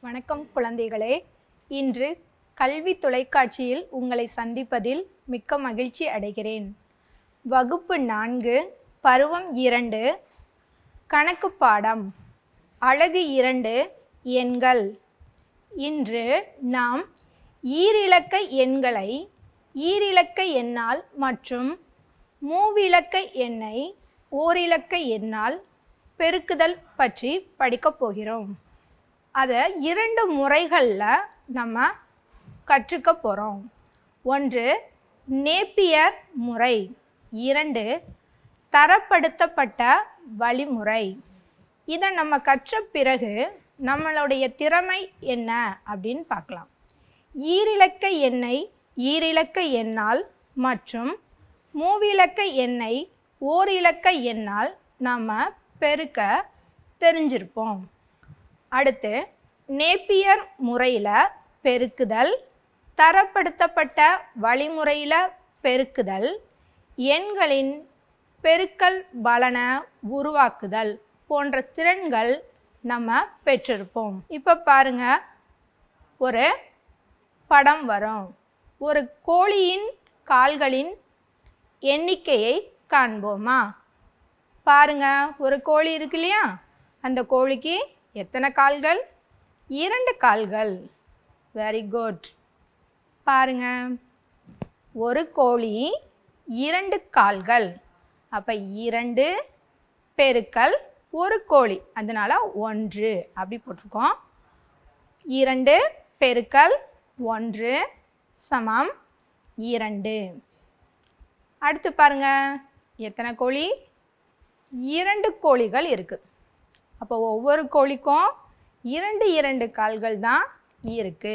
வணக்கம் குழந்தைகளே. இன்று கல்வி தொலைக்காட்சியில் உங்களை சந்திப்பதில் மிக்க மகிழ்ச்சி அடைகிறேன். வகுப்பு 4 பருவம் 2 கணக்கு பாடம் அலகு 2 எண்கள். இன்று நாம் ஈரிலக்க எண்களை ஈரிலக்க எண்ணால் மற்றும் மூவிலக்க எண்ணை ஓரிலக்க எண்ணால் பெருக்குதல் பற்றி படிக்கப் போகிறோம். அதை 2 முறைகளில் நம்ம கற்றுக்க போகிறோம். ஒன்று நேப்பியர் முறை, 2 தரப்படுத்தப்பட்ட வழிமுறை. இதை நம்ம கற்ற பிறகு நம்மளுடைய திறமை என்ன அப்படின்னு பார்க்கலாம். ஈரிலக்க எண்ணை ஈரிலக்க எண்ணால் மற்றும் மூவிலக்க எண்ணை ஓரிலக்க எண்ணால் நம்ம பெருக்க தெரிஞ்சிருப்போம். அடுத்து நேப்பியர் முறையில் பெருக்குதல், தரப்படுத்தப்பட்ட வழிமுறையில் பெருக்குதல், எண்களின் பெருக்கல் பலனை உருவாக்குதல் போன்ற திறன்கள் நம்ம பெற்றிருப்போம். இப்போ பாருங்க, ஒரு படம் வரும். ஒரு கோழியின் கால்களின் எண்ணிக்கையை காண்போமா? பாருங்க, ஒரு கோழி இருக்கு இல்லையா? அந்த கோழிக்கு எத்தனை கால்கள்? 2 கால்கள். Very good. பாருங்க, ஒரு கோழி 2 கால்கள். அப்போ 2 பெருக்கல் ஒரு கோழி, அதனால 1 அப்படி போட்டிருக்கோம். 2 பெருக்கல் 1 சமம் 2. அடுத்து பாருங்க, எத்தனை கோழி? 2 கோழிகள் இருக்கு. அப்போ ஒவ்வொரு கோழிக்கும் 2 கால்கள் தான் இருக்கு.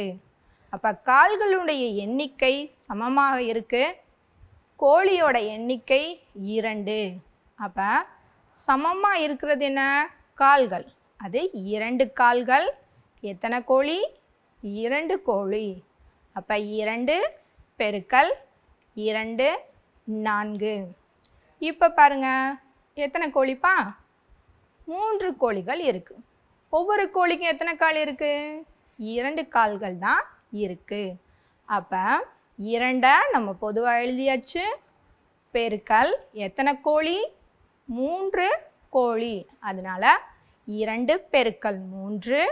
அப்போ கால்களுடைய எண்ணிக்கை சமமாக இருக்கு. கோழியோட எண்ணிக்கை 2. அப்போ சமமாக இருக்கிறது என்ன? கால்கள். அது 2 கால்கள். எத்தனை கோழி? 2 கோழி. அப்போ 2 பெருக்கல் 2 4. இப்போ பாருங்க, எத்தனை கோழிப்பா? 3 கோழிகள் இருக்கு. ஒவ்வொரு கோழிக்கும் எத்தனை கால் இருக்கு? 2 கால்கள் தான் இருக்கு. அப்போ 2 நம்ம பொதுவாக எழுதியாச்சு. பெருக்கல் எத்தனை கோழி? 3 கோழி. அதனால 2 பெருக்கல் 3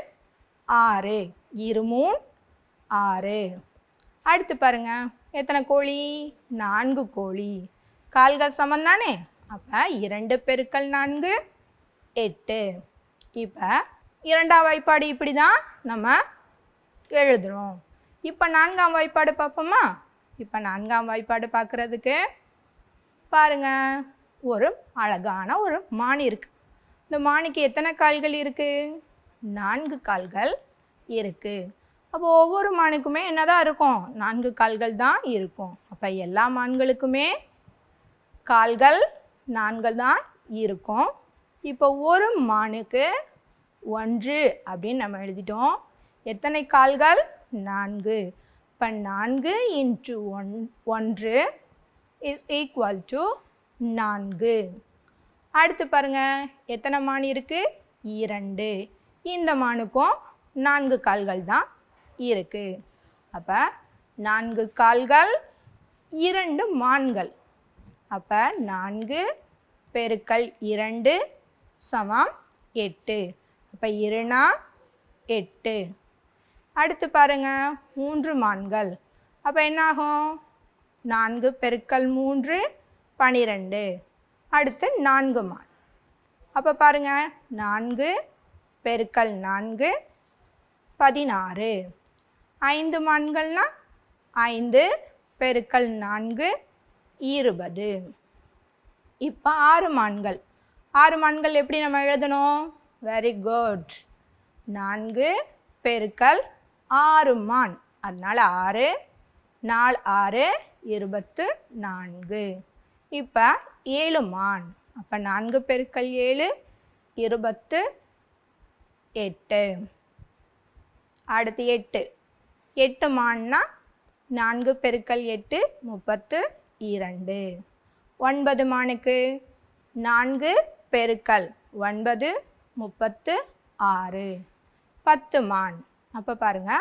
6. 2 3 6. அடுத்து பாருங்க, எத்தனை கோழி? 4 கோழி. கால்கள் சமம் தானே? அப்போ 2 பெருக்கல் 4 8. இப்போ 2ஆம் வாய்ப்பாடு இப்படி தான் நம்ம எழுதுறோம். இப்போ 4ஆம் வாய்ப்பாடு பார்ப்போமா? இப்போ 4ஆம் வாய்ப்பாடு பார்க்குறதுக்கு பாருங்க, ஒரு அழகான ஒரு மான் இருக்கு. இந்த மானுக்கு எத்தனை கால்கள் இருக்கு? 4 கால்கள் இருக்கு. அப்போ ஒவ்வொரு மானுக்குமே என்னதான் இருக்கும்? 4 கால்கள் தான் இருக்கும். அப்போ எல்லா மான்களுக்குமே கால்கள் 4 தான் இருக்கும். இப்போ ஒரு மானுக்கு 1 அப்படின்னு நம்ம எழுதிட்டோம். எத்தனை கால்கள்? 4. இப்போ 4 × 1 இஸ் ஈக்குவல் டு 4. அடுத்து பாருங்க, எத்தனை மான் இருக்கு? 2. இந்த மானுக்கும் 4 கால்கள் தான் இருக்கு. அப்போ 4 கால்கள் 2 மான்கள். அப்போ 4 பெருக்கல் 2 சமம் 8. அப்போ 2 8. அடுத்து பாருங்க, 3 மான்கள். அப்போ என்னாகும்? 4 பெருக்கல் 3 12. அடுத்து 4 மான். அப்போ பாருங்க, 4 பெருக்கல் 4 16. 5 மான்கள்னா 5 பெருக்கல் 4 20. இப்போ 6 மான்கள். 6 மான்கள் எப்படி நம்ம எழுதணும்? Very good. 4 பெருக்கல் 6 மான். அதனால 6 4 6 24. இப்போ 7 மான். அப்போ 4 பெருக்கல் 7 28. அடுத்து 8. 8 மான்னா 4 பெருக்கல் 8 32. 9 மானுக்கு 4 பெருக்கல் 9 36. 10 மான். அப்போ பாருங்க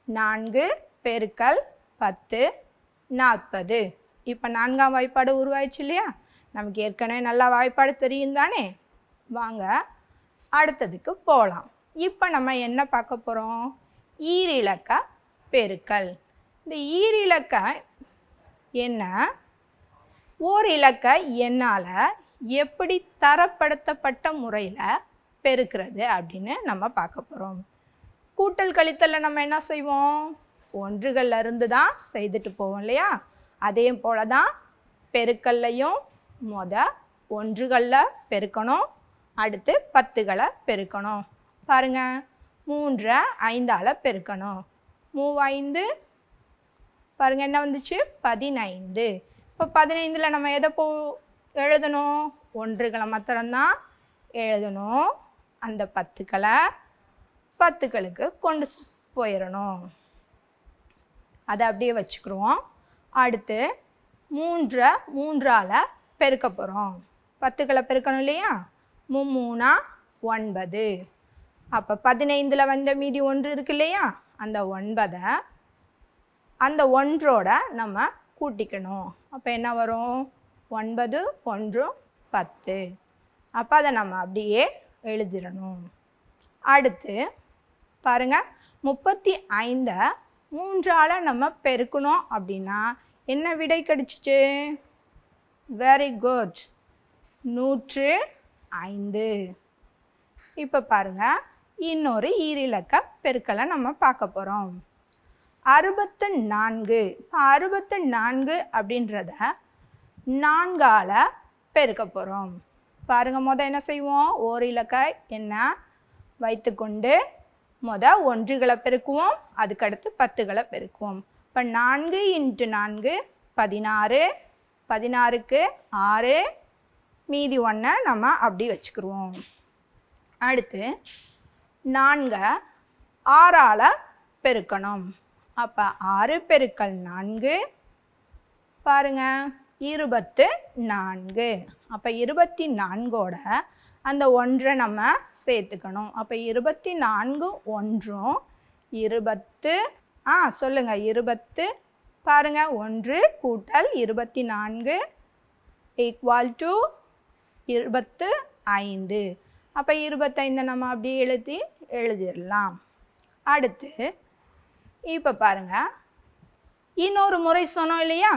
4 பெருக்கல் 10 40. இப்போ 4ஆம் வாய்ப்பாடு உருவாயிடுச்சு இல்லையா? நமக்கு ஏற்கனவே நல்லா வாய்ப்பாடு தெரியும் தானே? வாங்க அடுத்ததுக்கு போகலாம். இப்போ நம்ம என்ன பார்க்க போகிறோம்? ஈரிலக்க பெருக்கல். இந்த ஈரிலக்க என்ன ஓர் இலக்க எண்ணால் எப்படி தரப்படுத்தப்பட்ட முறையில் பெருக்கிறது அப்படின்னு நம்ம பார்க்க போகிறோம். கூட்டல் கழித்தலில் நம்ம என்ன செய்வோம்? ஒன்றுகள்ல இருந்து தான் செய்துட்டு போவோம் இல்லையா? அதே போல தான் பெருக்கல்லையும் ஒன்றுகளில் பெருக்கணும், அடுத்து 10களை பெருக்கணும். பாருங்க 3 5ஆல் பெருக்கணும். 3 5 பாருங்க என்ன வந்துச்சு? 15. இப்போ 15ல் நம்ம எதை எழுதணும்? ஒன்றுகளை மாத்திரம்தான் எழுதணும். அந்த 10களுக்கு கொண்டு போயிடணும். அதை அப்படியே வச்சுக்கிருவோம். அடுத்து 3ஆல் பெருக்க போகிறோம். 10களை பெருக்கணும் இல்லையா? 3 9. அப்போ 15ல் வந்த மீதி 1 இருக்கு இல்லையா? அந்த 9ஐ அந்த 1ஓட நம்ம கூட்டிக்கணும். அப்போ என்ன வரும்? 9 1 10. அப்போ அதை நம்ம அப்படியே எழுதிடணும். அடுத்து பாருங்க 35ஐ 3ஆல் நம்ம பெருக்கணும் அப்படின்னா என்ன விடை கிடைச்சிச்சு? Very good, 105. இப்போ பாருங்க இன்னொரு ஈரிலக்க பெருக்கலை நம்ம பார்க்க போகிறோம். 64. 64 அப்படின்றத 4ஆல் பெருக்க போகிறோம். பாருங்க என்ன செய்வோம்? ஓர் இலக்க என்ன வைத்துக்கொண்டு ஒன்றுகளை பெருக்குவோம், அதுக்கடுத்து 10களை பெருக்குவோம். இப்போ 4 × 4 16. 16க்கு 6, மீதி 1 நம்ம அப்படி வச்சுக்கிருவோம். அடுத்து 4 6ஆல் பெருக்கணும். அப்போ 6 பெருக்கல் 4 பாருங்க 24. அப்போ 24ஓட அந்த 1 நம்ம சேர்த்துக்கணும். அப்போ 24 1 20. சொல்லுங்க 20. பாருங்க 1 கூட்டல் 24 = 25. அப்போ 25 நம்ம அப்படி எழுதிடலாம். அடுத்து இப்போ பாருங்க இன்னொரு முறை சொன்னோம் இல்லையா?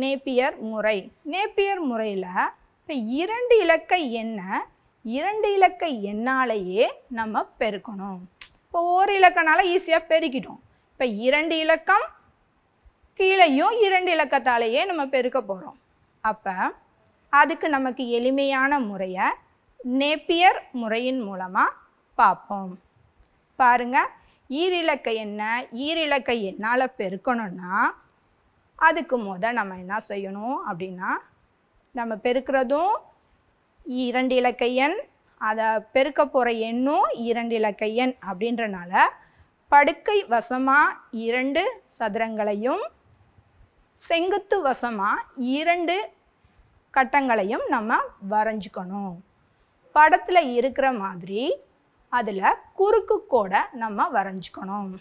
நேப்பியர் முறை. நேப்பியர் முறையில் இப்போ 2 இலக்க எண்ணாலேயே நம்ம பெருக்கணும். இப்போ ஒரு இலக்கனால ஈஸியாக பெருக்கிட்டோம். இப்போ 2 இலக்கம் கீழேயும் 2 இலக்கத்தாலேயே நம்ம பெருக்க போகிறோம். அப்போ அதுக்கு நமக்கு எளிமையான முறையை நேப்பியர் முறையின் மூலமாக பார்ப்போம். பாருங்க ஈரிலக்க எண்ணால் பெருக்கணும்னா அதுக்கு நம்ம என்ன செய்யணும் அப்படின்னா, நம்ம பெருக்கிறதும் 2 இலக்க எண், அதை பெருக்க போகிற எண்ணும் 2 இலக்க எண் அப்படின்றனால படுக்கை வசமாக 2 சதுரங்களையும் செங்குத்து வசமாக 2 கட்டங்களையும் நம்ம வரைஞ்சிக்கணும். படத்தில் இருக்கிற மாதிரி அதில் குறுக்கு கோடை நம்ம வரைஞ்சிக்கணும்.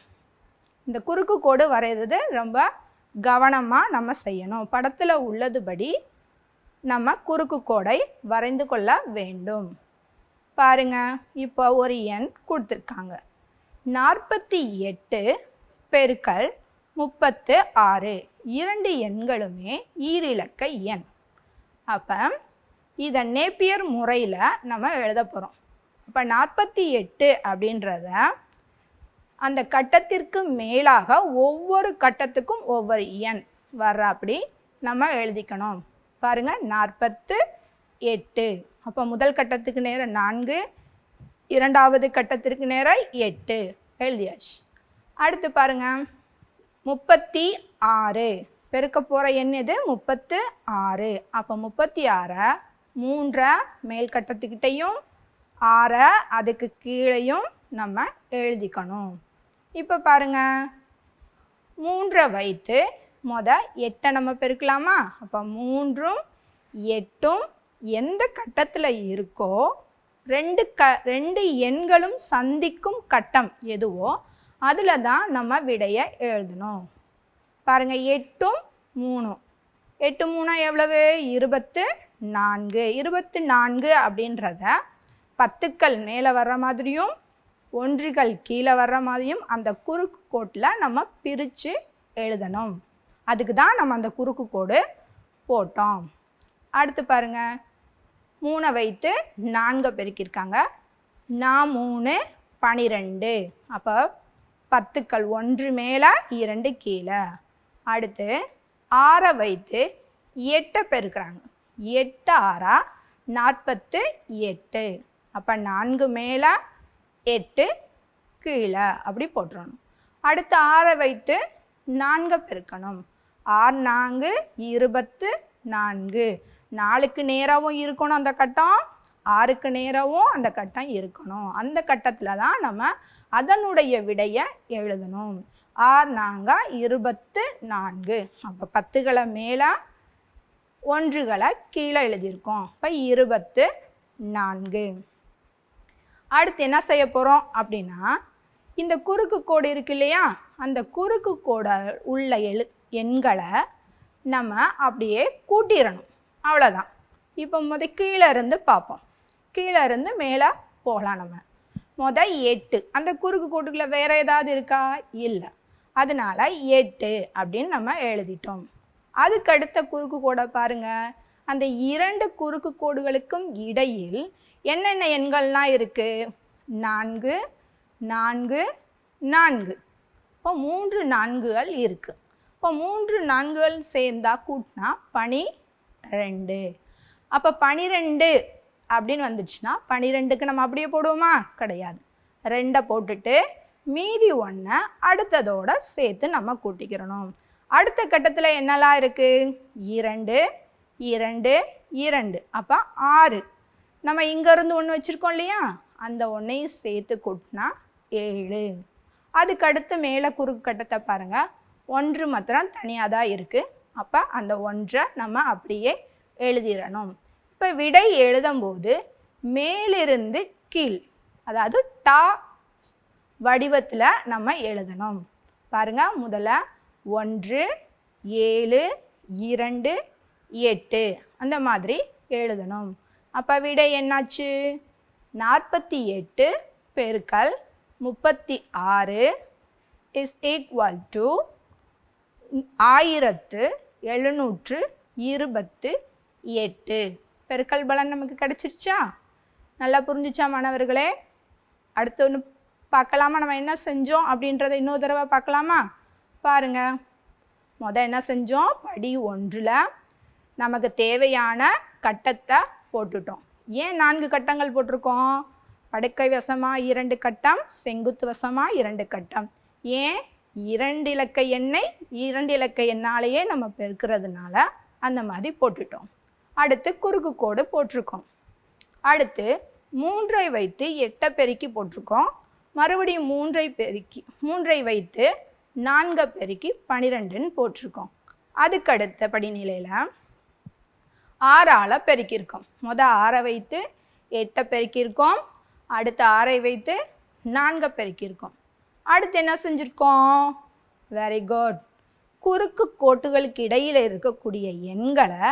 இந்த குறுக்கு கோடு வரைகிறது ரொம்ப கவனமாக நம்ம செய்யணும். படத்தில் உள்ளதுபடி நம்ம குறுக்கு கோடை வரைந்து கொள்ள வேண்டும். பாருங்க இப்போ ஒரு எண் கொடுத்துருக்காங்க. 48 பெருக்கல் 36. 2 எண்களுமே ஈரிலக்க எண். அப்போ இதை நேப்பியர் முறையில் நம்ம எழுத போகிறோம். அப்போ 48 அப்படின்றத அந்த கட்டத்திற்கு மேலாக ஒவ்வொரு கட்டத்துக்கும் ஒவ்வொரு எண் வர்ற அப்படி நம்ம எழுதிக்கணும். பாருங்க 48. அப்போ முதல் கட்டத்துக்கு நேரம் 4, இரண்டாவது கட்டத்திற்கு நேரம் 8 எழுதியாச்சு. அடுத்து பாருங்க 36 பெருக்க போகிற எண் எது? 36. அப்போ 36 3 மேல் கட்டத்துக்கிட்டையும் 6 அதுக்கு கீழேயும் நம்ம எழுதிக்கணும். இப்போ பாருங்க 3 வைத்து 8 நம்ம பெருக்கலாமா? அப்போ 3ம் 8ம் எந்த கட்டத்தில் இருக்கோ 2 எண்களும் சந்திக்கும் கட்டம் எதுவோ அதில் தான் நம்ம விடையை எழுதணும். பாருங்க 8ம் 3ம் 8 3 எவ்வளவு 24. 24 அப்படின்றத 10கள் மேலே வர்ற மாதிரியும் 1கள் கீழே வர்ற மாதிரியும் அந்த குறுக்கு கோட்டில் நம்ம பிரித்து எழுதணும். அதுக்கு தான் நம்ம அந்த குறுக்கு கோடு போட்டோம். அடுத்து பாருங்க 3 வைத்து 4 பெருக்கியிருக்காங்க. 3 12. அப்போ 10கள் 1 மேலே 2 கீழே. அடுத்து 6 வைத்து 8 பெருக்கிறாங்க. 8 6 48. அப்போ 4 மேலே 8 கீழே அப்படி போட்டுறணும். அடுத்து 6 வைத்து 4 பெருக்கணும். 6 4 24. 4க்கு நேராகவும் இருக்கணும் அந்த கட்டம், 6க்கு நேராகவும் அந்த கட்டம் இருக்கணும். அந்த கட்டத்தில் தான் நம்ம அதனுடைய விடையை எழுதணும். 6 4 24. அப்போ 10களை மேலே 1களை கீழே எழுதியிருக்கோம். அப்போ 24. அடுத்து என்ன செய்ய போகிறோம் அப்படின்னா, இந்த குறுக்கு கோடு இருக்கு இல்லையா, அந்த குறுக்கு கோடு உள்ள எண்களை நம்ம அப்படியே கூட்டிடணும். அவ்வளோதான். இப்போ கீழே இருந்து பார்ப்போம். கீழே இருந்து மேலே போகலாம். நம்ம 8 அந்த குறுக்கு கோட்டுக்குள்ள வேற ஏதாவது இருக்கா? இல்லை. அதனால 8 அப்படின்னு நம்ம எழுதிட்டோம். அதுக்கு அடுத்த குறுக்கு கோடை பாருங்க. அந்த 2 குறுக்கு கோடுகளுக்கும் இடையில் என்னென்ன எண்கள்லாம் இருக்கு? 4 4 4. இப்போ 3 4கள் இருக்கு. இப்போ 3 4கள் சேர்ந்தா கூட்டினா 12. அப்போ 12 அப்படின்னு வந்துச்சுன்னா 12க்கு நம்ம அப்படியே போடுவோமா? கிடையாது. 2 போட்டுட்டு மீதி 1 அடுத்ததோட சேர்த்து நம்ம கூட்டிக்கிறணும். அடுத்த கட்டத்தில் என்னெல்லாம் இருக்கு? 2 2 2. அப்போ 6. நம்ம இங்கேருந்து 1 வச்சுருக்கோம் இல்லையா, அந்த 1ஐயும் சேர்த்து கூட்டினா 7. அதுக்கு அடுத்து மேலே குறுக்கு கட்டத்தை பாருங்க. 1 மாத்திரம் தனியாக தான் இருக்குது. அப்போ அந்த 1ஐ நம்ம அப்படியே எழுதிடணும். இப்போ விடை எழுதும்போது மேலிருந்து கீழ், அதாவது டா வடிவத்தில் நம்ம எழுதணும். பாருங்க, முதல்ல 1 7 2 8 அந்த மாதிரி எழுதணும். அப்போ விடை என்னாச்சு? 48 பெருக்கல் 36 இஸ் ஈக்குவல் டு 1728. பெருக்கல் பலன் நமக்கு கிடைச்சிருச்சா? நல்லா புரிஞ்சிச்சா மாணவர்களே? அடுத்து ஒன்று பார்க்கலாமா? நம்ம என்ன செஞ்சோம் அப்படின்றத இன்னொரு தடவை பார்க்கலாமா? பாருங்க, என்ன செஞ்சோம்? படி 1ல் நமக்கு தேவையான கட்டத்தை போட்டுட்டோம். ஏன் 4 கட்டங்கள் போட்டிருக்கோம்? படுக்கை வசமாக 2 கட்டம், செங்குத்து வசமாக 2 கட்டம். ஏன்? 2 இலக்க எண்ணை 2 இலக்க எண்ணாலேயே நம்ம பெருக்கிறதுனால அந்த மாதிரி போட்டுட்டோம். அடுத்து குறுக்கு கோடு போட்டிருக்கோம். அடுத்து 3ஐ வைத்து 8 பெருக்கி போட்டிருக்கோம். மறுபடியும் 3ஐ வைத்து 4 பெருக்கி 12ன்னு போட்டிருக்கோம். அதுக்கு அடுத்த படிநிலையில் 6ஆல் பெருக்கியிருக்கோம். 6ஐ வைத்து 8 பெருக்கியிருக்கோம். அடுத்து 6ஐ வைத்து 4 பெருக்கியிருக்கோம். அடுத்து என்ன செஞ்சுருக்கோம்? Very good. குறுக்கு கோட்டுகளுக்கு இடையில் இருக்கக்கூடிய எண்களை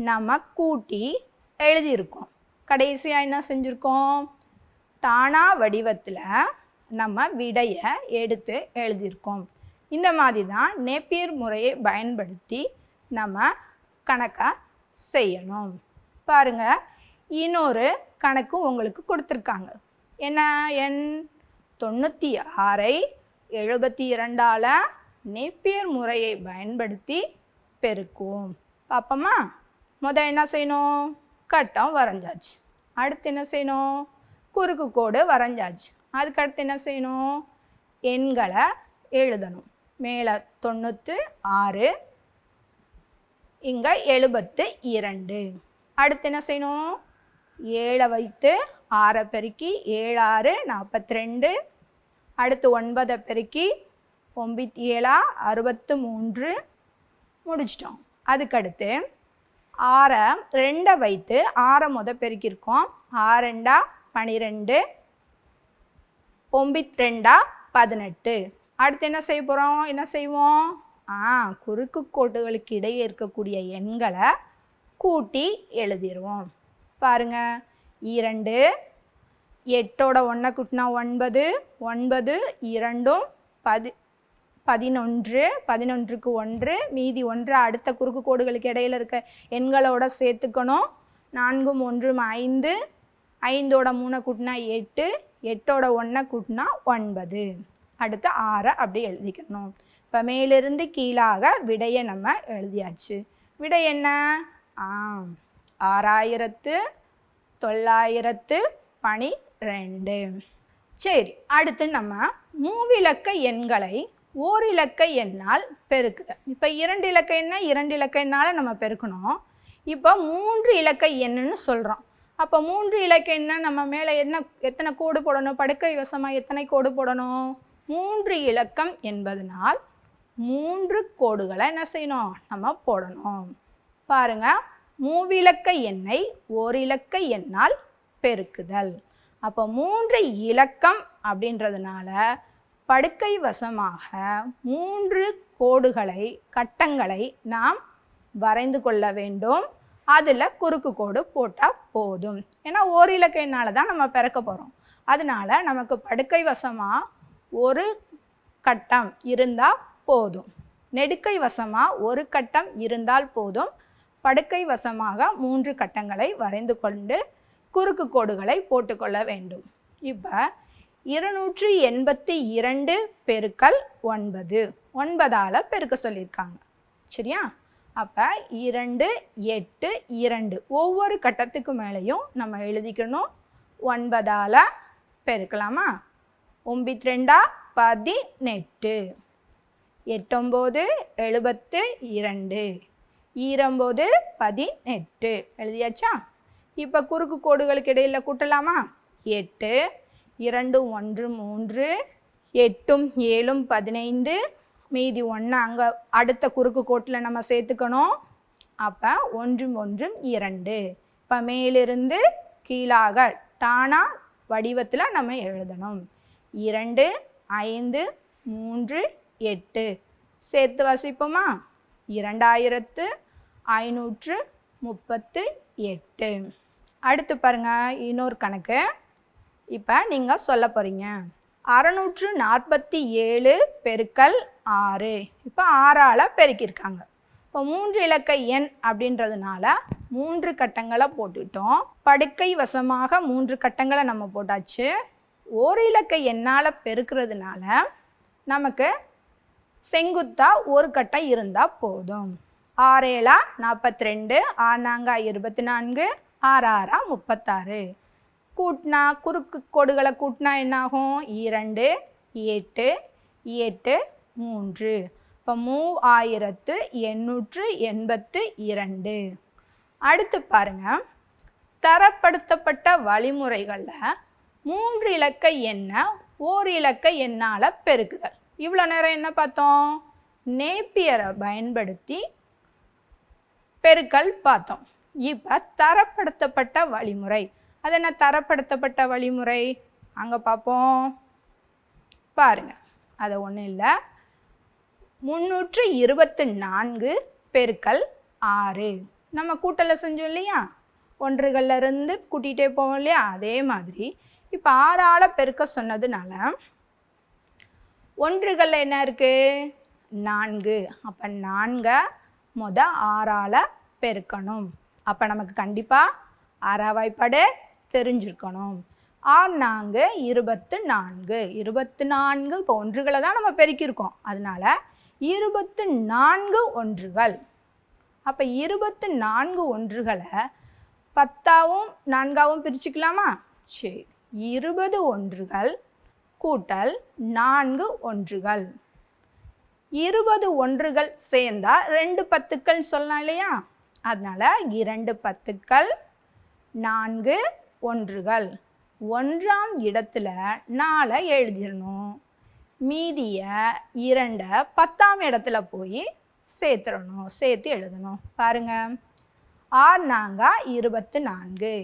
நம்ம கூட்டி எழுதியிருக்கோம். கடைசியாக என்ன செஞ்சுருக்கோம்? டானா வடிவத்தில் நம்ம விடையை எடுத்து எழுதியிருக்கோம். இந்த மாதிரி தான் நேப்பியர் முறையை பயன்படுத்தி நம்ம கணக்கை செய்யணும். பாருங்க, இன்னொரு கணக்கு உங்களுக்கு கொடுத்துருக்காங்க. என்ன எண்? 96ஐ 72ஆல் நேப்பியர் முறையை பயன்படுத்தி பெருக்குவோம். பார்ப்போமா? என்ன செய்யணும்? கட்டம் வரைஞ்சாச்சு. அடுத்து என்ன செய்யணும்? குறுக்கு கோடு வரைஞ்சாச்சு. அதுக்கடுத்து என்ன செய்யணும்? எண்களை எழுதணும். மேலே 96, இங்கே 72. அடுத்து என்ன செய்யணும்? 7 வைத்து 6 பெருக்கி 7 6 42. அடுத்து 9 பெருக்கி 9 7 63 முடிச்சிட்டோம். அதுக்கடுத்து 6 2 வைத்து 6 பெருக்கியிருக்கோம். 6 2 12, 9 2 18. அடுத்து என்ன செய்ய போகிறோம்? என்ன செய்வோம்? குறுக்கு கோடுகளுக்கு இடையே இருக்கக்கூடிய எண்களை கூட்டி எழுதிடுவோம். பாருங்க, 2 8ஓட 1 கூட்டினா 9, 9 2 11, 11க்கு 1, மீதி 1 அடுத்த குறுக்கு கோடுகளுக்கு இடையில இருக்க எண்களோட சேர்த்துக்கணும். 4 1 5, 5ஓட 3 கூட்டினா 8, 8ஓட 1 கூட்டினா 9. அடுத்து 6 அப்படி எழுதிக்கணும். இப்போ மேலிருந்து கீழாக விடையை நம்ம எழுதியாச்சு. விடை என்ன? 6912. சரி, அடுத்து நம்ம மூவிலக்க எண்களை ஓரிலக்க எண்ணால் பெருக்குதல். இப்போ 2 இலக்க எண்ணை 2 இலக்க எண்ணால் நம்ம பெருக்கணும். இப்போ 3 இலக்க எண்ணுன்னு சொல்கிறோம். அப்போ 3 இலக்க எண்ணை நம்ம மேலே எத்தனை கோடு போடணும்? படுக்கை வசமாக எத்தனை கோடு போடணும்? 3 இலக்கம் என்பதனால் 3 கோடுகளை என்ன செய்யணும்? நம்ம போடணும். பாருங்க, மூவிலக்க எண்ணை ஓரிலக்க எண்ணால் பெருக்குதல். அப்போ 3 இலக்கம் அப்படின்றதுனால படுக்கை வசமாக 3 கோடுகளை கட்டங்களை நாம் வரைந்து கொள்ள வேண்டும். அதில் குறுக்கு கோடு போட்டால் போதும். ஏன்னா ஓரிலக்க எண்ணால் தான் நம்ம பெருக்க போகிறோம். அதனால நமக்கு படுக்கை வசமாக ஒரு கட்டம் இருந்தால் போதும். நெடுக்கை வசமாக ஒரு கட்டம் இருந்தால் போதும். படுக்கை வசமாக 3 கட்டங்களை வரைந்து கொண்டு குறுக்கு கோடுகளை போட்டுக்கொள்ள வேண்டும். இப்போ 282 பெருக்கல் 9, 9ஆல் பெருக்க சொல்லியிருக்காங்க. சரியா? அப்போ 2 8 2 ஒவ்வொரு கட்டத்துக்கு மேலேயும் நம்ம எழுதிக்கணும். 9ஆல் பெருக்கலாமா? 9 2 18, 8 9 72, 9 18 எழுதியாச்சா? இப்போ குறுக்கு கோடுகளுக்கு இடையில் கூட்டலாமா? 8 2 1 3, 8 7 15, மீதி 1 அங்கே அடுத்த குறுக்கு கோட்டில் நம்ம சேர்த்துக்கணும். அப்போ 1 1 2. இப்போ மேலிருந்து கீழாக டானா வடிவத்தில் நம்ம எழுதணும். 2 5 3 8 சேர்த்து வாசிப்போமா? 2538. அடுத்து பாருங்க, இன்னொரு கணக்கு. இப்போ நீங்கள் சொல்ல போகிறீங்க 647 பெருக்கல் 6. இப்போ 6ஆல் பெருக்கியிருக்காங்க. இப்போ 3 இலக்க எண் அப்படின்றதுனால 3 கட்டங்களை போட்டுட்டோம். படுக்கை வசமாக 3 கட்டங்களை நம்ம போட்டாச்சு. ஒரு இலக்க எண்ணால் பெருக்கிறதுனால நமக்கு செங்குத்தா ஒரு கட்டம் இருந்தால் போதும். 6 7 42, 6 4 24, 6 6 36. கூட்டினா குறுக்கு கோடுகளை கூட்டினா என்னாகும்? 2 8 8 3. இப்போ 3882. அடுத்து பாருங்க, தரப்படுத்தப்பட்ட வழிமுறைகளில் 3 இலக்க எண்ணை ஓர் இலக்க எண்ணால் பெருக்குதல். இவ்வளோ நேரம் என்ன பார்த்தோம்? நேப்பியரை பயன்படுத்தி பெருக்கல் பார்த்தோம். இப்போ தரப்படுத்தப்பட்ட வழிமுறை. அது என்ன தரப்படுத்தப்பட்ட வழிமுறை? அங்கே பார்ப்போம். பாருங்க, அது ஒன்றும் இல்லை. 324 பெருக்கல் 6. நம்ம கூட்டலை செஞ்சோம் இல்லையா? ஒன்றுகள்ல இருந்து கூட்டிகிட்டே போவோம் இல்லையா? அதே மாதிரி இப்போ 6ஆல் பெருக்க சொன்னதுனால ஒன்றுகளில் என்ன இருக்குது? 4. அப்போ 4 முத 6ஆல் பெருக்கணும். அப்போ நமக்கு கண்டிப்பாக 6ஆம் வாய்ப்பாடு தெரிஞ்சிருக்கணும். 6 4 24. 24 இப்போ ஒன்றுகளை தான் நம்ம பெருக்கியிருக்கோம். அதனால 24 ஒன்றுகள். அப்போ 24 ஒன்றுகளை 10ஆவும் 4ஆவும் பிரிச்சுக்கலாமா? சரி, 20 ஒன்றுகள் கூட்டல் 4 ஒன்றுகள். 20 ஒன்றுகள் சேர்ந்தா 2 10கள் சொல்லலாம் இல்லையா? அதனால 2 10கள் 4 ஒன்றுகள். 1ஆம் இடத்துல 4 எழுதிடணும். மீதிய 2 10ஆம் இடத்துல போய் சேர்த்துடணும், சேர்த்து எழுதணும். பாருங்க, 6 4 24.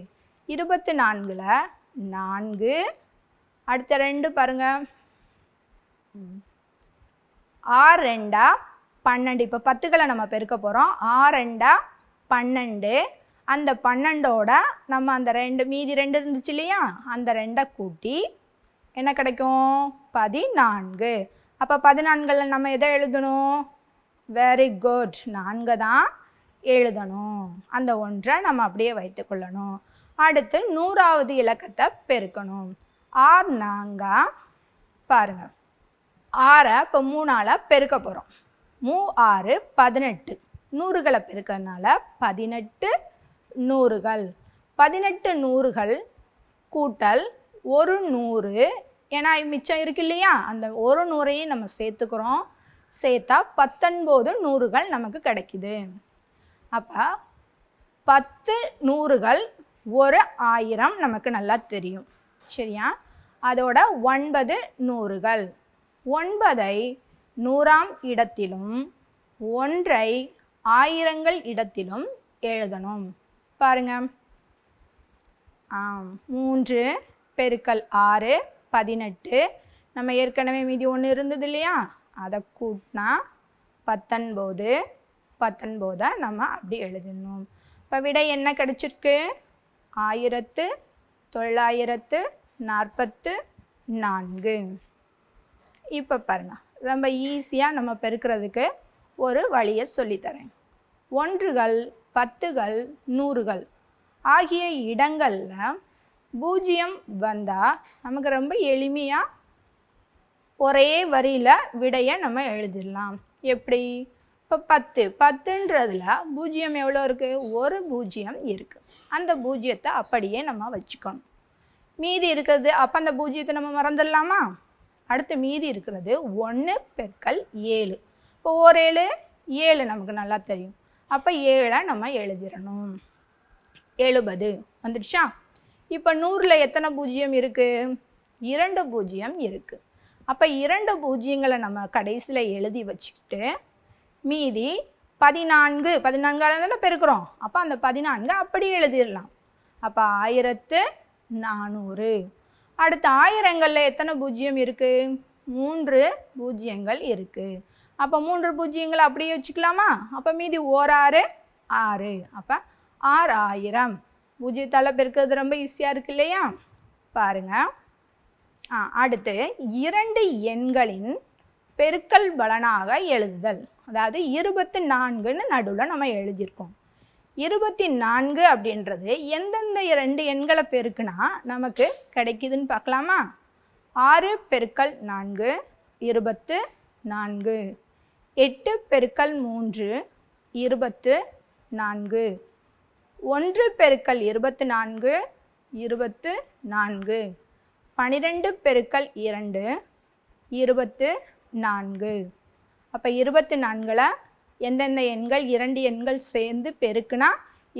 24ல் 4, அடுத்த 2 பாருங்க, ஆறு ரெண்டா 12. இப்போ 10களை நம்ம பெருக்க போகிறோம். 6 ரெண்டா 12. அந்த 12ஓட நம்ம அந்த மீதி 2 இருந்துச்சு இல்லையா, அந்த 2 கூட்டி என்ன கிடைக்கும்? 14. அப்போ 14ல் நம்ம எதை எழுதணும்? வெரி குட், 4 தான் எழுதணும். அந்த 1ஐ நம்ம அப்படியே வைத்துக்கொள்ளணும். அடுத்து 100வது இலக்கத்தை பெருக்கணும். 6 4 பாருங்க, 6ஐ இப்போ 3ஆல் பெருக்க போகிறோம். 3 6 18. 100களை பெருக்கிறதுனால 18 100கள். 18 100கள் கூட்டல் ஒரு 100. ஏன்னா மிச்சம் இருக்கு இல்லையா, அந்த ஒரு 100ஐயும் நம்ம சேர்த்துக்கிறோம். சேர்த்தா 19 100கள் நமக்கு கிடைக்குது. அப்போ 10 100கள் ஒரு 1000 நமக்கு நல்லா தெரியும். சரியா? அதோட 9 100கள். 9ஐ 100ஆம் இடத்திலும் 1ஐ 1000கள் இடத்திலும் எழுதணும். பாருங்க, 3 பெருக்கல் 6 18. நம்ம ஏற்கனவே மீதி 1 இருந்தது இல்லையா, அதை கூட்டினா 19. 19ஐ நம்ம அப்படி எழுதணும். இப்போ விடை என்ன கிடைச்சிருக்கு? 1944. இப்போ பாருங்க, ரொம்ப ஈஸியாக நம்ம பெருக்கிறதுக்கு ஒரு வழியை சொல்லித்தரேன். 1கள் 10கள் 100கள் ஆகிய இடங்களில் 0 வந்தால் நமக்கு ரொம்ப எளிமையாக ஒரே வரியில் விடையை நம்ம எழுதிடலாம். எப்படி? இப்போ 10ன்றதுல 0 எவ்வளோ இருக்குது? ஒரு 0 இருக்குது. அந்த 0ஐ அப்படியே நம்ம வச்சுக்கணும். மீதி இருக்கிறது, அப்போ அந்த 0ஐ நம்ம மறந்துடலாமா? அடுத்து மீதி இருக்கிறது 1 பெருக்கல் 7. இப்போ ஒரு 7 7 நமக்கு நல்லா தெரியும். அப்போ 7ஐ நம்ம எழுதிடணும். 70 வந்துடுச்சா? இப்போ 100ல் எத்தனை 0 இருக்குது? 2 0 இருக்குது. அப்போ 2 0களை நம்ம கடைசியில் எழுதி வச்சுக்கிட்டு மீதி 14 14ஆல் பெருக்கிறோம். அப்போ அந்த 14 அப்படி எழுதிடலாம். அப்போ 1400. அடுத்த 1000களில் எத்தனை 0 இருக்குது? 3 0கள் இருக்குது. அப்போ 3 0களை அப்படியே வச்சுக்கலாமா? அப்போ மீதி 1 6 6. அப்போ 6000. 0ஆல் பெருக்கிறது ரொம்ப ஈஸியாக இருக்கு இல்லையா? பாருங்க. அடுத்து 2 எண்களின் பெருக்கல் பலனாக எழுதுதல். அதாவது 24ன்னு நடுவில் நம்ம எழுதியிருக்கோம். 24 அப்படின்றது எந்தெந்த 2 எண்களை பெருக்குனா நமக்கு கிடைக்குதுன்னு பார்க்கலாமா? 6 பெருக்கல் 4 24. 8 பெருக்கல் 3 24. 1 பெருக்கல் 24 24. 12 பெருக்கல் 2 24. அப்போ 24ல் எந்தெந்த எண்கள் 2 எண்கள் சேர்ந்து பெருக்குனா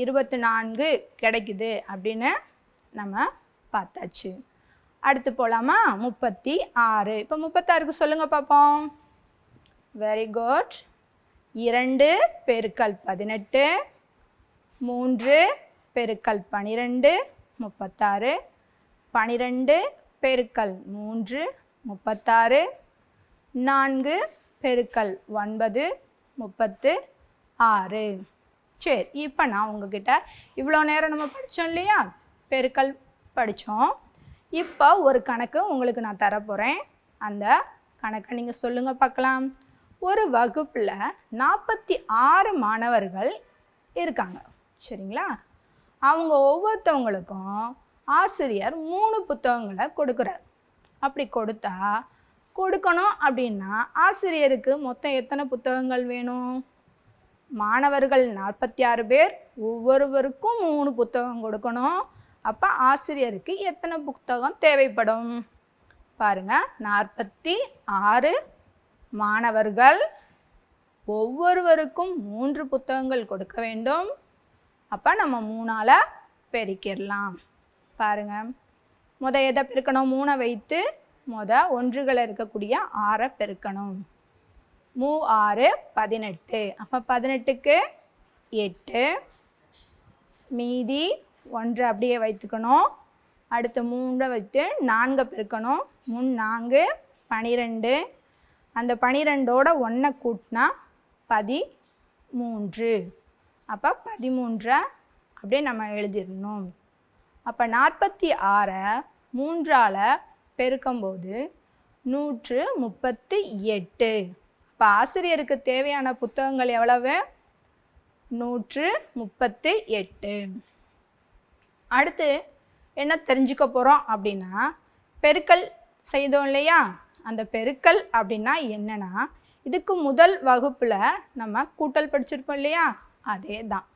24 கிடைக்குது அப்படின்னு நம்ம பார்த்தாச்சு. அடுத்து போகலாமா? 36. இப்போ 36க்கு சொல்லுங்கள் பார்ப்போம். Very good. 2 பெருக்கல் 18. 3 பெருக்கல் 12 36. 12 பெருக்கல் 3 36. 4 பெருக்கல் 9 36. சரி, இப்போ நான் உங்ககிட்ட இவ்வளோ நேரம் நம்ம படித்தோம் இல்லையா, பெருக்கல் படித்தோம். இப்போ ஒரு கணக்கு உங்களுக்கு நான் தரப்போகிறேன். அந்த கணக்கை நீங்கள் சொல்லுங்கள் பார்க்கலாம். ஒரு வகுப்பில் 46 மாணவர்கள் இருக்காங்க. சரிங்களா? அவங்க ஒவ்வொருத்தவங்களுக்கும் ஆசிரியர் 3 புத்தகங்களை கொடுக்குறார். அப்படி கொடுக்கணும் அப்படின்னா ஆசிரியருக்கு மொத்தம் எத்தனை புத்தகங்கள் வேணும்? மாணவர்கள் 46 பேர், ஒவ்வொருவருக்கும் 3 புத்தகம் கொடுக்கணும். அப்போ ஆசிரியருக்கு எத்தனை புத்தகம் தேவைப்படும்? பாருங்க, 46 மாணவர்கள், ஒவ்வொருவருக்கும் 3 புத்தகங்கள் கொடுக்க வேண்டும். அப்போ நம்ம 3ஆல் பெருக்கிடலாம். பாருங்க, எதை பெருக்கணும்? 3ஐ வைத்து 1களை இருக்கக்கூடிய 6ஐ பெருக்கணும். 3 6 18. அப்போ 18க்கு 8. மீதி 1 அப்படியே வைத்துக்கணும். அடுத்து 3ஐ வைத்து 4 பெருக்கணும். 3 4 12. அந்த 12ஓட 1 கூட்டினா 13. அப்போ 13 அப்படியே நம்ம எழுதிடணும். அப்போ 46 3ஆல் பெருக்கும்போது 138. அப்போ ஆசிரியருக்கு தேவையான புத்தகங்கள் எவ்வளவு? 138. அடுத்து என்ன தெரிஞ்சுக்க போகிறோம் அப்படின்னா, பெருக்கல் செய்தோம் இல்லையா? அந்த பெருக்கல் அப்படின்னா என்னன்னா, இதுக்கு முதல் வகுப்பில் நம்ம கூட்டல் படிச்சிருப்போம் இல்லையா? அதே தான்.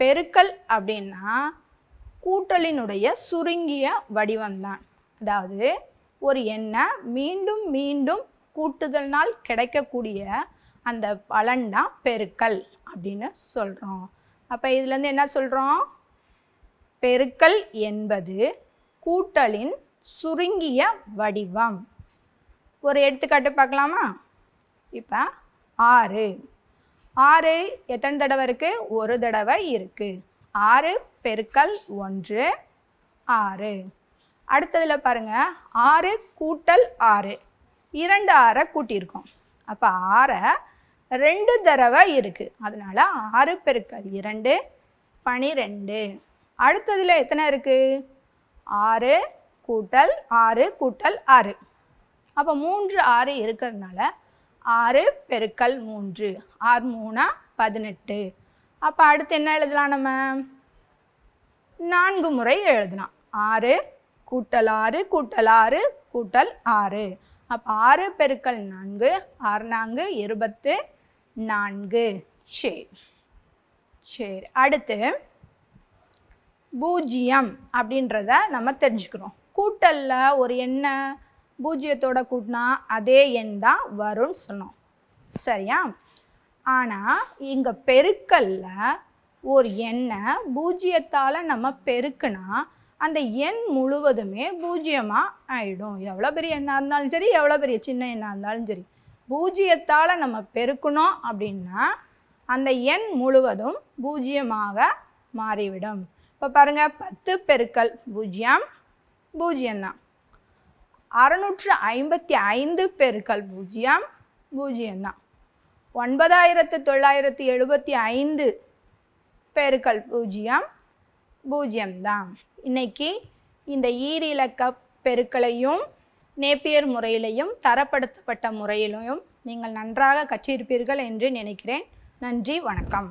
பெருக்கல் அப்படின்னா கூட்டலினுடைய சுருங்கிய வடிவம்தான். அதாவது ஒரு எண்ணை மீண்டும் மீண்டும் கூட்டுதல்னால் கிடைக்கக்கூடிய அந்த பலன் தான் பெருக்கல் அப்படின்னு சொல்கிறோம். அப்போ இதுலேருந்து என்ன சொல்கிறோம்? பெருக்கல் என்பது கூட்டலின் சுருங்கிய வடிவம். ஒரு எடுத்துக்காட்டு பார்க்கலாமா? இப்போ 6 எத்தனை தடவை இருக்குது? ஒரு தடவை இருக்குது. 6 பெருக்கல் 1 6. அடுத்ததில் பாருங்கள், 6 கூட்டல் 6 2 6 கூட்டியிருக்கோம். அப்போ 6 2 தடவை இருக்குது. அதனால் 6 பெருக்கல் 2 12. அடுத்ததில் எத்தனை இருக்குது? 6 கூட்டல் 6 கூட்டல் 6. அப்போ 3 6 இருக்கிறதுனால 6 பெருக்கல் 3 6 3 18. அப்போ அடுத்து என்ன எழுதலாம்? நம்ம 4 முறை எழுதலாம். 6 கூட்டல் 6 கூட்டல் 6 கூட்டல் 6. அப்போ 6 பெருக்கல் 4 6 4 24. சரி, அடுத்து 0 அப்படின்றத நம்ம தெரிஞ்சுக்கிறோம். கூட்டல்ல ஒரு எண்ணை பூஜ்ஜியத்தோட கூட்டினா அதே எண் தான் வரும்னு சொன்னோம், சரியா? ஆனால் இங்கே பெருக்கல்ல ஒரு எண்ணை பூஜ்ஜியத்தால் நம்ம பெருக்குனா அந்த எண் முழுவதுமே பூஜ்ஜியமாக ஆகிடும். எவ்வளோ பெரிய எண்ணாக இருந்தாலும் சரி, எவ்வளோ பெரிய சின்ன எண்ணாக இருந்தாலும் சரி, பூஜ்ஜியத்தால் நம்ம பெருக்கணும் அப்படின்னா அந்த எண் முழுவதும் பூஜ்ஜியமாக மாறிவிடும். இப்போ பாருங்கள், 10 பெருக்கல் 0 0 தான். 655 பெருக்கல் 0 0 தான். 9975 பெருக்கல் 0 0 தான். இன்னைக்கு இந்த ஈரிலக்க பெருக்கலையும் நேப்பியர் முறையிலையும் தரப்படுத்தப்பட்ட முறையிலையும் நீங்கள் நன்றாக கற்றிருப்பீர்கள் என்று நினைக்கிறேன். நன்றி, வணக்கம்.